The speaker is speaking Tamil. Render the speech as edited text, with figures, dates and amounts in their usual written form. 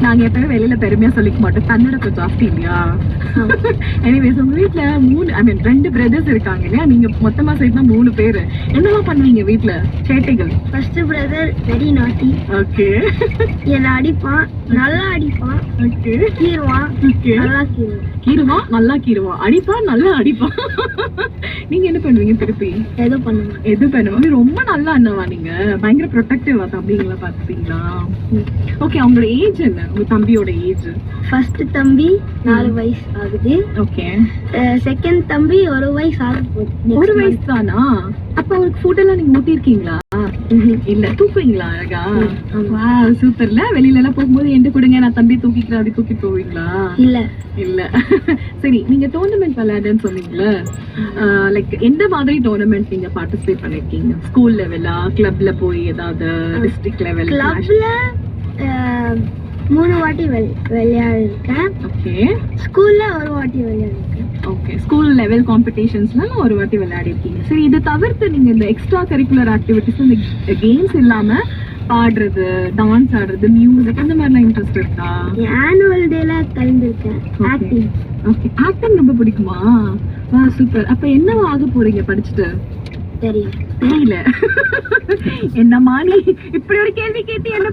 நாங்க எப்பவுமே வெளியில பெருமையா சொல்லிக்க மாட்டோம், தன்னடக்கம் ஜாஸ்தி இல்லையா? எனிவேஸ் உங்க வீட்ல 2 பிரதர்ஸ் இருக்காங்க இல்லையா? நீங்க மொத்தமா சேர்த்தா 3 பேரு. என்னெல்லாம் பண்ணுவீங்க வீட்ல சேட்டைகள்? First brother very naughty. Okay. என்ன அடிப்பான், நல்லா அடிப்பான். ஓகே. கீறுவான், ஓகே. நல்லா கீறுவான். கீறுவான், நல்லா கீறுவான். அடிப்பான், நல்லா அடிப்பான். நீங்க என்ன பண்ணுவீங்க திருப்பி? ஏதோ பண்ணுவான். எது பண்ணுவாங்க? ரொம்ப நல்லா அண்ணவா நீங்க? பயங்கர ப்ரொடெக்டிவா தம்பிங்களா பாத்துப்பீங்களா? ஓகே. அவங்களோட ஏஜ் என்ன? உங்க தம்பியோட ஏஜ்? ஃபர்ஸ்ட் தம்பி 4 வயசு ஆகுது. ஓகே. செகண்ட் தம்பி 1 வயசு ஆக போகுது. 1 வயசு தானா? அப்ப அவருக்கு ஃபுட் எல்லாம் நீங்க ஊட்டி இருக்கீங்களா? இல்ல, தூக்குவீங்களா அழகா? வாவ், சூப்பர்ல. வெளியில எல்லாம் போகும்போது என்கிட்ட கொடுங்க, நான் தம்பி தூக்கிக்கிறேன் அப்படி தூக்கி போவீங்களா? இல்ல இல்ல. சரி, நீங்க டோர்னமெண்ட் விளையாடுன்னு சொன்னீங்கல்ல, லைக் எந்த மாதிரி டோர்னமெண்ட் நீங்க பார்ட்டிசிபேட் பண்ணிருக்கீங்க? ஸ்கூல் லெவலா, கிளப்ல போய் ஏதாவது டிஸ்ட்ரிக்ட் லெவல்? கிளப்ல 3 வாட்டி விளையாடிருக்கேன். ஓகே. ஸ்கூல்ல 1 வாட்டி விளையாடிருக்கேன். ஓகே. ஸ்கூல் லெவல் காம்படிஷன்ஸ்ல 1 வாட்டி விளையாடி இருக்கீங்க. சரி, இது தவிர்த்து நீங்க இந்த எக்ஸ்ட்ரா கரிக்குலர் ஆக்டிவிட்டிஸ், இந்த கேம்ஸ் இல்லாம பாடுறது, டான்ஸ் ஆடுறது, மியூசிக் அந்த மாதிரிலாம் இன்ட்ரெஸ்ட் இருக்கா? ஆனுவல் டேல கலந்துருக்கேன். ஆக்டிங். ஓகே. ஆக்டிங் ரொம்ப பிடிக்குமா? வா, சூப்பர். அப்ப என்னவா ஆக போறீங்க படிச்சுட்டு? தெரியல. தெரியல. என்னம்மா நீ இப்படி ஒரு கேள்வி கேட்டு என்ன